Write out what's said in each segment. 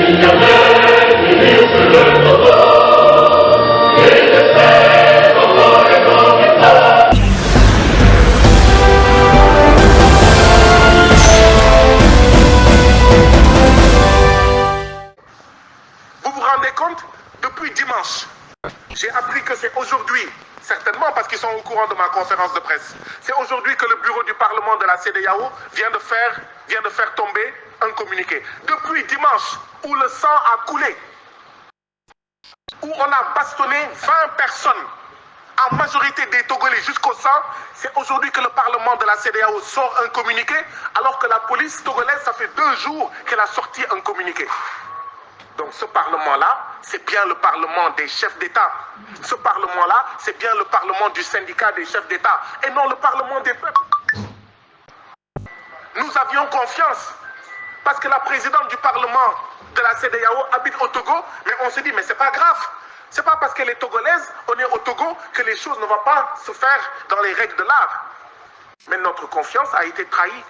Vous vous rendez compte? Depuis dimanche, j'ai appris que c'est aujourd'hui, certainement parce qu'ils sont au courant de ma conférence de presse, c'est aujourd'hui que le bureau du Parlement de la CEDEAO vient de faire tomber un communiqué. Depuis dimanche, où le sang a coulé, où on a bastonné 20 personnes, en majorité des Togolais jusqu'au sang, c'est aujourd'hui que le Parlement de la CEDEAO sort un communiqué, alors que la police togolaise, ça fait 2 jours qu'elle a sorti un communiqué. Donc ce Parlement-là, c'est bien le Parlement des chefs d'État. Ce Parlement-là, c'est bien le Parlement du syndicat des chefs d'État, et non le Parlement des peuples. Nous avions confiance, parce que la présidente du Parlement de la CEDEAO habite au Togo, mais on se dit, mais c'est pas grave. C'est pas parce qu'elle est togolaise, on est au Togo, que les choses ne vont pas se faire dans les règles de l'art. Mais notre confiance a été trahie.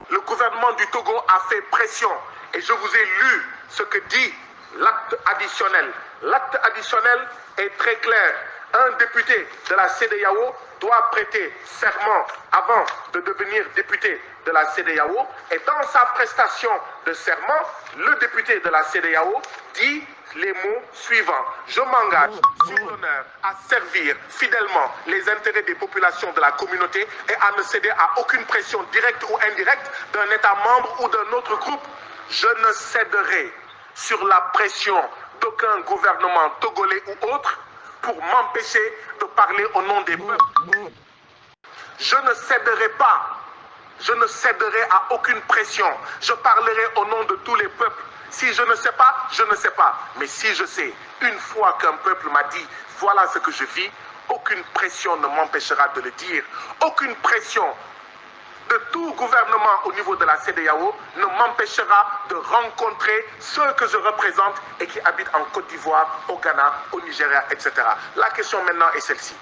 Le gouvernement du Togo a fait pression. Et je vous ai lu ce que dit l'acte additionnel. L'acte additionnel est très clair. Un député de la CEDEAO doit prêter serment avant de devenir député de la CEDEAO. Et dans sa prestation de serment, le député de la CEDEAO dit les mots suivants. Je m'engage sur l'honneur à servir fidèlement les intérêts des populations de la communauté et à ne céder à aucune pression directe ou indirecte d'un État membre ou d'un autre groupe. Je ne céderai sur la pression d'aucun gouvernement togolais ou autre pour m'empêcher de parler au nom des peuples. Je ne céderai pas. Je ne céderai à aucune pression. Je parlerai au nom de tous les peuples. Si je ne sais pas, je ne sais pas. Mais si je sais, une fois qu'un peuple m'a dit, voilà ce que je vis, aucune pression ne m'empêchera de le dire. Aucune pression de tout gouvernement au niveau de la CEDEAO ne m'empêchera de rencontrer ceux que je représente et qui habitent en Côte d'Ivoire, au Ghana, au Nigeria, etc. La question maintenant est celle-ci.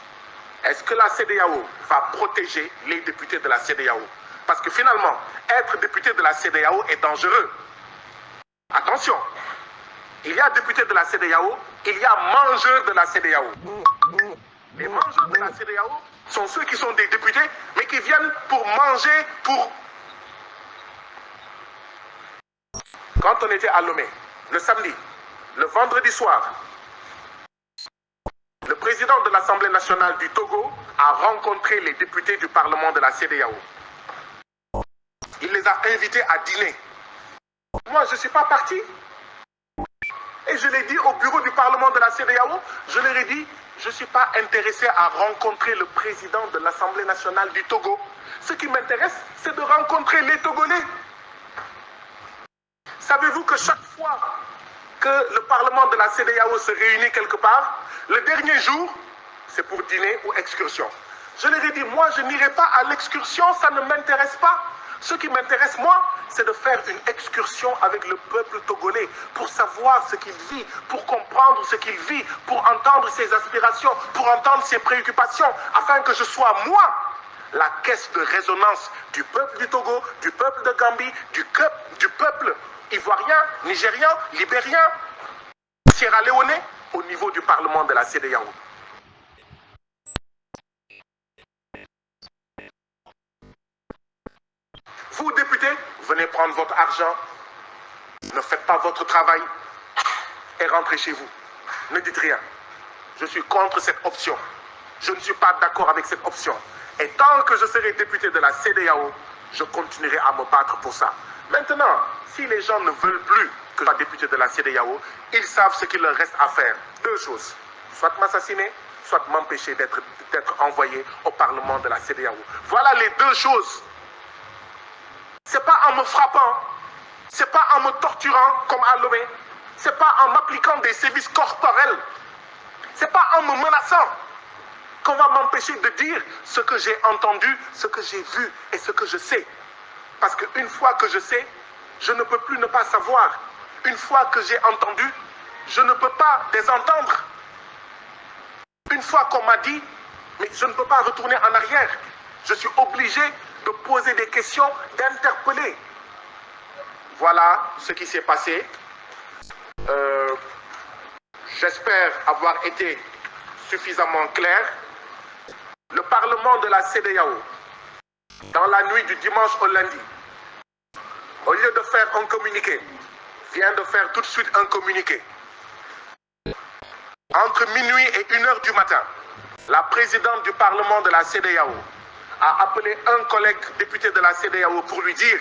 Est-ce que la CEDEAO va protéger les députés de la CEDEAO? Parce que finalement, être député de la CEDEAO est dangereux. Attention, il y a députés de la CEDEAO, il y a mangeurs de la CEDEAO. Les mangeurs de la CEDEAO sont ceux qui sont des députés, mais qui viennent pour manger, Quand on était à Lomé, le samedi, le vendredi soir, le président de l'Assemblée nationale du Togo a rencontré les députés du Parlement de la CEDEAO. Il les a invités à dîner. Moi, je ne suis pas parti. Et je l'ai dit au bureau du Parlement de la CEDEAO, je leur ai dit, je ne suis pas intéressé à rencontrer le président de l'Assemblée nationale du Togo. Ce qui m'intéresse, c'est de rencontrer les Togolais. Savez-vous que chaque fois que le Parlement de la CEDEAO se réunit quelque part, le dernier jour, c'est pour dîner ou excursion. Je leur ai dit, moi, je n'irai pas à l'excursion, ça ne m'intéresse pas. Ce qui m'intéresse, moi, c'est de faire une excursion avec le peuple togolais pour savoir ce qu'il vit, pour comprendre ce qu'il vit, pour entendre ses aspirations, pour entendre ses préoccupations, afin que je sois, moi, la caisse de résonance du peuple du Togo, du peuple de Gambie, du peuple ivoirien, nigérien, libérien, Sierra Leone, au niveau du Parlement de la CEDEAO. Vous, députés, venez prendre votre argent, ne faites pas votre travail et rentrez chez vous. Ne dites rien. Je suis contre cette option. Je ne suis pas d'accord avec cette option. Et tant que je serai député de la CEDEAO, je continuerai à me battre pour ça. Maintenant, si les gens ne veulent plus que je sois député de la CEDEAO, ils savent ce qu'il leur reste à faire. 2 choses. Soit m'assassiner, soit m'empêcher d'être envoyé au Parlement de la CEDEAO. Voilà les 2 choses. Ce n'est pas en me frappant, ce n'est pas en me torturant comme à Lomé, ce n'est pas en m'appliquant des sévices corporels, ce n'est pas en me menaçant qu'on va m'empêcher de dire ce que j'ai entendu, ce que j'ai vu et ce que je sais. Parce qu'une fois que je sais, je ne peux plus ne pas savoir. Une fois que j'ai entendu, je ne peux pas désentendre. Une fois qu'on m'a dit, mais je ne peux pas retourner en arrière. Je suis obligé de poser des questions, d'interpeller. Voilà ce qui s'est passé. J'espère avoir été suffisamment clair. Le Parlement de la CEDEAO, dans la nuit du dimanche au lundi, au lieu de faire un communiqué, vient de faire tout de suite un communiqué. Entre minuit et 1h du matin, la présidente du Parlement de la CEDEAO a appelé un collègue député de la CEDEAO pour lui dire: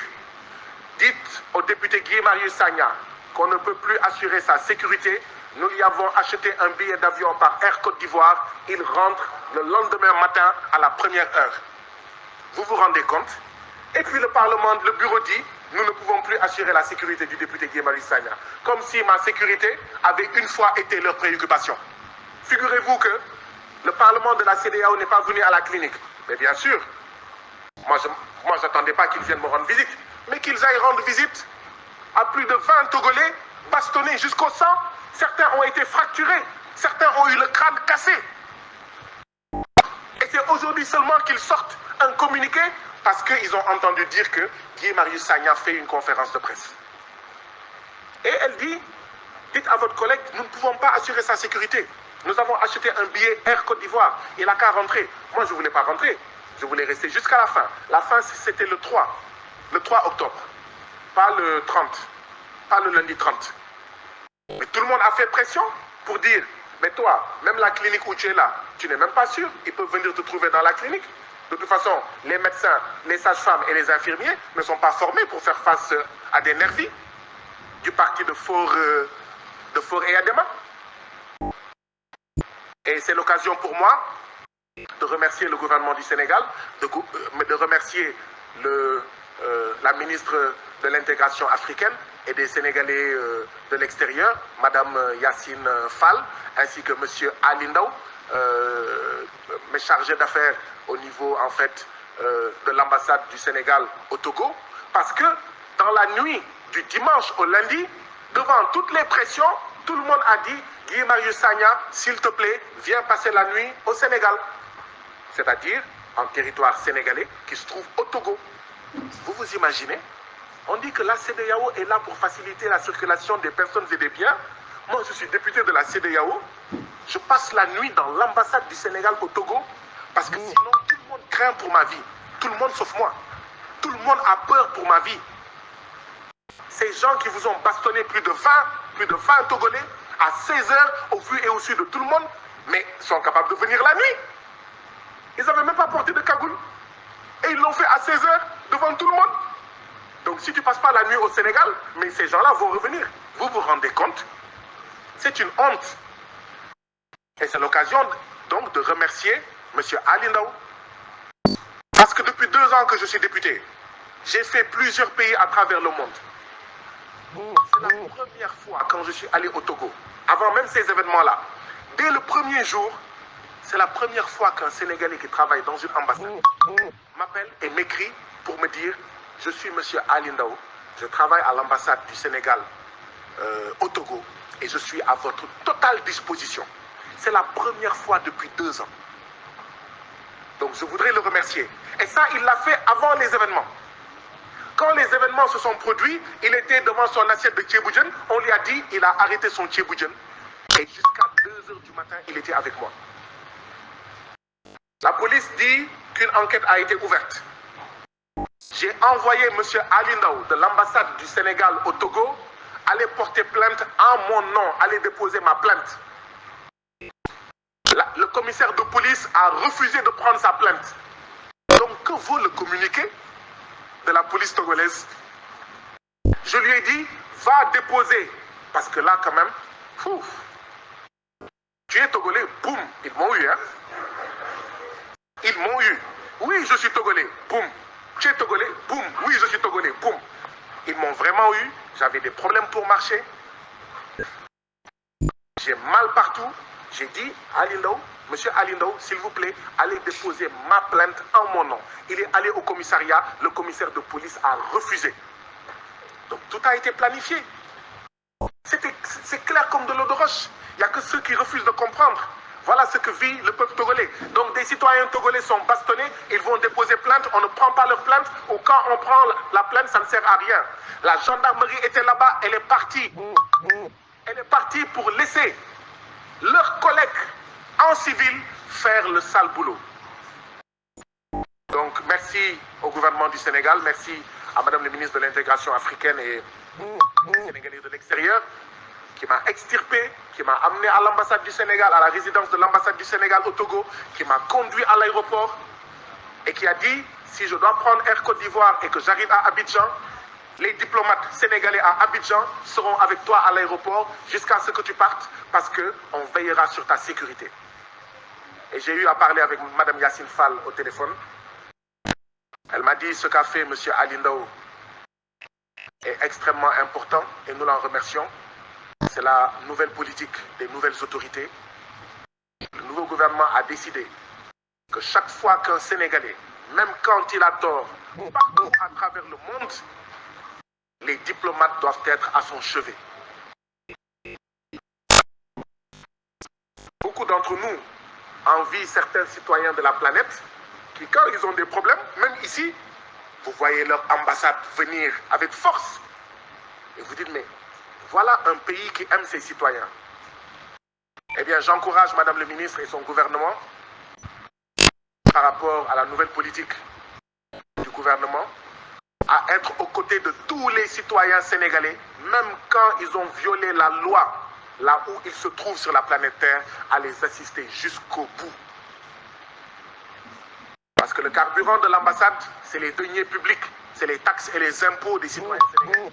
dites au député Guy Marius Sagna qu'on ne peut plus assurer sa sécurité. Nous lui avons acheté un billet d'avion par Air Côte d'Ivoire. Il rentre le lendemain matin à la première heure. Vous vous rendez compte? Et puis le Parlement, le bureau dit: nous ne pouvons plus assurer la sécurité du député Guy Marius Sagna. Comme si ma sécurité avait une fois été leur préoccupation. Figurez-vous que le Parlement de la CEDEAO n'est pas venu à la clinique. Mais bien sûr, moi je n'attendais pas qu'ils viennent me rendre visite, mais qu'ils aillent rendre visite à plus de 20 Togolais bastonnés jusqu'au sang. Certains ont été fracturés, certains ont eu le crâne cassé. Et c'est aujourd'hui seulement qu'ils sortent un communiqué parce qu'ils ont entendu dire que Guy Marius Sagna fait une conférence de presse. Et elle dit: dites à votre collègue, nous ne pouvons pas assurer sa sécurité. Nous avons acheté un billet Air Côte d'Ivoire. Il n'a qu'à rentrer. Moi, je ne voulais pas rentrer. Je voulais rester jusqu'à la fin. La fin, c'était le 3 octobre. Pas le 30. Pas le lundi 30. Mais tout le monde a fait pression pour dire: mais toi, même la clinique où tu es là, tu n'es même pas sûr. Ils peuvent venir te trouver dans la clinique. De toute façon, les médecins, les sages-femmes et les infirmiers ne sont pas formés pour faire face à des nervis du parti de Faure et Adema. Et c'est l'occasion pour moi de remercier le gouvernement du Sénégal, de remercier la ministre de l'intégration africaine et des Sénégalais de l'extérieur, Madame Yacine Fall, ainsi que Monsieur Ali Ndao, mes chargés d'affaires au niveau en fait de l'ambassade du Sénégal au Togo, parce que dans la nuit du dimanche au lundi, devant toutes les pressions, tout le monde a dit: Guy Marius Sagna, s'il te plaît, viens passer la nuit au Sénégal. C'est-à-dire en territoire sénégalais qui se trouve au Togo. Vous vous imaginez? On dit que la CEDEAO est là pour faciliter la circulation des personnes et des biens. Moi, je suis député de la CEDEAO. Je passe la nuit dans l'ambassade du Sénégal au Togo parce que sinon, tout le monde craint pour ma vie. Tout le monde sauf moi. Tout le monde a peur pour ma vie. Ces gens qui vous ont bastonné plus de 20 Togolais à 16h au vu et au su de tout le monde, mais sont capables de venir la nuit. Ils n'avaient même pas porté de cagoule. Et ils l'ont fait à 16h devant tout le monde. Donc si tu ne passes pas la nuit au Sénégal, mais ces gens-là vont revenir. Vous vous rendez compte? C'est une honte. Et c'est l'occasion donc de remercier M. Ali Ndao. Parce que depuis 2 ans que je suis député, j'ai fait plusieurs pays à travers le monde. C'est la première fois quand je suis allé au Togo, avant même ces événements-là. Dès le premier jour, c'est la première fois qu'un Sénégalais qui travaille dans une ambassade m'appelle et m'écrit pour me dire: je suis M. Ali Ndao, je travaille à l'ambassade du Sénégal au Togo et je suis à votre totale disposition. C'est la première fois depuis 2 ans. Donc je voudrais le remercier. Et ça, il l'a fait avant les événements. Quand les événements se sont produits, il était devant son assiette de tchéboujen. On lui a dit, il a arrêté son tchéboujen. Et jusqu'à 2h du matin, il était avec moi. La police dit qu'une enquête a été ouverte. J'ai envoyé M. Ali Ndao de l'ambassade du Sénégal au Togo aller porter plainte en mon nom, aller déposer ma plainte. Le commissaire de police a refusé de prendre sa plainte. Donc, que vaut le communiqué de la police togolaise? Je lui ai dit, va déposer. Parce que là, quand même, tu es togolais, boum, ils m'ont eu, hein. Ils m'ont eu. Oui, je suis togolais, boum. Tu es togolais, boum. Oui, je suis togolais, boum. Ils m'ont vraiment eu. J'avais des problèmes pour marcher. J'ai mal partout. J'ai dit, Ali Ndao, Monsieur Ali Ndao, s'il vous plaît, allez déposer ma plainte en mon nom. Il est allé au commissariat. Le commissaire de police a refusé. Donc tout a été planifié. C'est clair comme de l'eau de roche. Il n'y a que ceux qui refusent de comprendre. Voilà ce que vit le peuple togolais. Donc des citoyens togolais sont bastonnés, ils vont déposer plainte, on ne prend pas leur plainte, ou quand on prend la plainte, ça ne sert à rien. La gendarmerie était là-bas, elle est partie. Elle est partie pour laisser leurs collègues en civil faire le sale boulot. Donc merci au gouvernement du Sénégal, merci à Madame le ministre de l'Intégration africaine et sénégalais de l'extérieur, qui m'a extirpé, qui m'a amené à l'ambassade du Sénégal, à la résidence de l'ambassade du Sénégal au Togo, qui m'a conduit à l'aéroport et qui a dit, si je dois prendre Air Côte d'Ivoire et que j'arrive à Abidjan, les diplomates sénégalais à Abidjan seront avec toi à l'aéroport jusqu'à ce que tu partes parce qu'on veillera sur ta sécurité. Et j'ai eu à parler avec Madame Yacine Fall au téléphone. Elle m'a dit ce qu'a fait M. Ali Ndao est extrêmement important et nous l'en remercions. C'est la nouvelle politique des nouvelles autorités. Le nouveau gouvernement a décidé que chaque fois qu'un Sénégalais, même quand il a tort, partout à travers le monde, les diplomates doivent être à son chevet. Beaucoup d'entre nous envient certains citoyens de la planète qui, quand ils ont des problèmes, même ici, vous voyez leur ambassade venir avec force. Et vous dites, mais voilà un pays qui aime ses citoyens. Eh bien, j'encourage Madame le ministre et son gouvernement par rapport à la nouvelle politique du gouvernement à être aux côtés de tous les citoyens sénégalais, même quand ils ont violé la loi, là où ils se trouvent sur la planète Terre, à les assister jusqu'au bout. Parce que le carburant de l'ambassade, c'est les deniers publics, c'est les taxes et les impôts des citoyens sénégalais.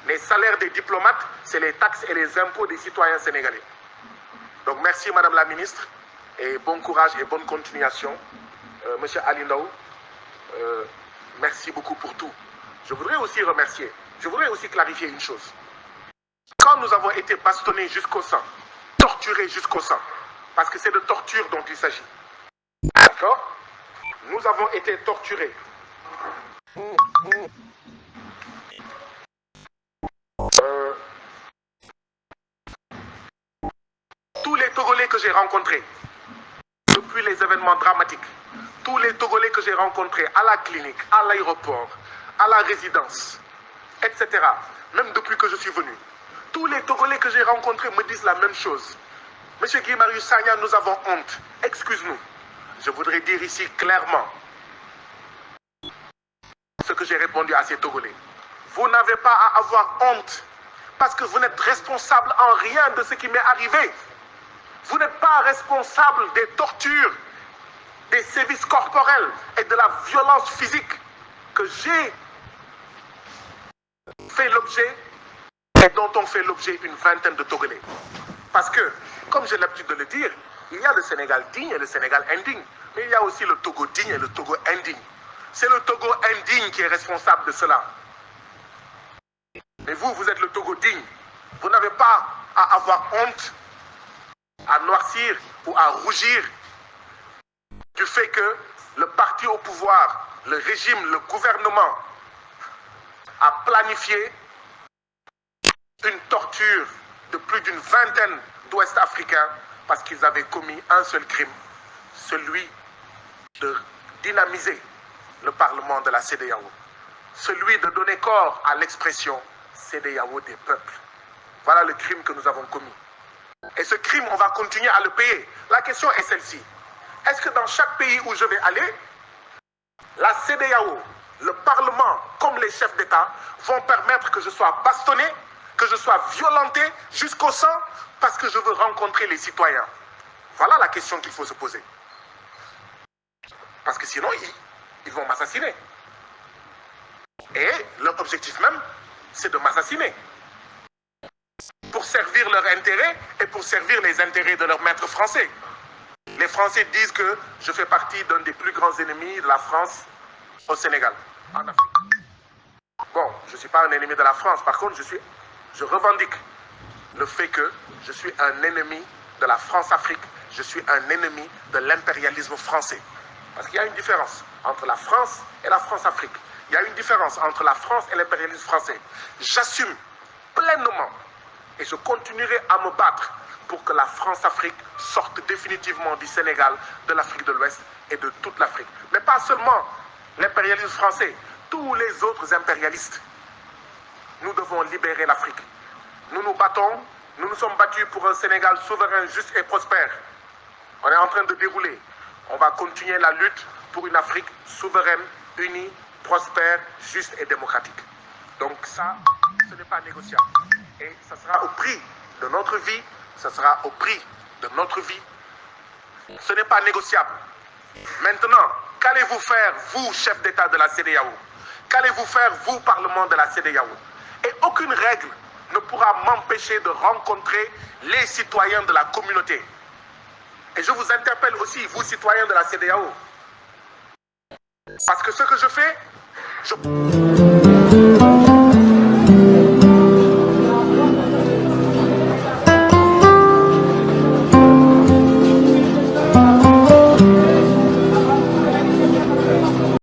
Les salaires des diplomates, c'est les taxes et les impôts des citoyens sénégalais. Donc merci Madame la Ministre, et bon courage et bonne continuation. Monsieur Ali Ndao, merci beaucoup pour tout. Je voudrais aussi remercier, je voudrais aussi clarifier une chose. Quand nous avons été bastonnés jusqu'au sang, torturés jusqu'au sang, parce que c'est de torture dont il s'agit. D'accord? Nous avons été torturés. Tous les Togolais que j'ai rencontrés, depuis les événements dramatiques, tous les Togolais que j'ai rencontrés à la clinique, à l'aéroport, à la résidence, etc., même depuis que je suis venu, tous les Togolais que j'ai rencontrés me disent la même chose. Monsieur Guy Marius Sagna, nous avons honte. Excuse-nous. Je voudrais dire ici clairement ce que j'ai répondu à ces Togolais. Vous n'avez pas à avoir honte parce que vous n'êtes responsable en rien de ce qui m'est arrivé. Vous n'êtes pas responsable des tortures, des sévices corporels et de la violence physique que j'ai fait l'objet et dont ont fait l'objet une vingtaine de Togolais. Parce que, comme j'ai l'habitude de le dire, il y a le Sénégal digne et le Sénégal indigne, mais il y a aussi le Togo digne et le Togo indigne. C'est le Togo indigne qui est responsable de cela. Mais vous, vous êtes le Togo digne. Vous n'avez pas à avoir honte, à noircir ou à rougir du fait que le parti au pouvoir, le régime, le gouvernement a planifié une torture de plus d'une vingtaine d'Ouest-Africains parce qu'ils avaient commis un seul crime, celui de dynamiser le Parlement de la CEDEAO, celui de donner corps à l'expression CEDEAO des peuples. Voilà le crime que nous avons commis. Et ce crime, on va continuer à le payer. La question est celle-ci. Est-ce que dans chaque pays où je vais aller, la CEDEAO, le Parlement, comme les chefs d'État, vont permettre que je sois bastonné, que je sois violenté jusqu'au sang parce que je veux rencontrer les citoyens? Voilà la question qu'il faut se poser. Parce que sinon, ils vont m'assassiner. Et leur objectif même, c'est de m'assassiner. Pour servir leurs intérêts et pour servir les intérêts de leurs maîtres français. Les Français disent que je fais partie d'un des plus grands ennemis de la France au Sénégal, en Afrique. Bon, je ne suis pas un ennemi de la France. Par contre, je revendique le fait que je suis un ennemi de la France-Afrique. Je suis un ennemi de l'impérialisme français. Parce qu'il y a une différence entre la France et la France-Afrique. Il y a une différence entre la France et l'impérialisme français. J'assume pleinement et je continuerai à me battre pour que la France-Afrique sorte définitivement du Sénégal, de l'Afrique de l'Ouest et de toute l'Afrique. Mais pas seulement l'impérialisme français, tous les autres impérialistes. Nous devons libérer l'Afrique. Nous nous battons, nous nous sommes battus pour un Sénégal souverain, juste et prospère. On est en train de dérouler. On va continuer la lutte pour une Afrique souveraine, unie, prospère, juste et démocratique. Donc ça, ce n'est pas négociable. Et ça sera au prix de notre vie, ça sera au prix de notre vie. Ce n'est pas négociable. Maintenant, qu'allez-vous faire, vous, chef d'État de la CEDEAO? Qu'allez-vous faire, vous, Parlement de la CEDEAO? Et aucune règle ne pourra m'empêcher de rencontrer les citoyens de la communauté. Et je vous interpelle aussi, vous, citoyens de la CEDEAO. Parce que ce que je fais, je...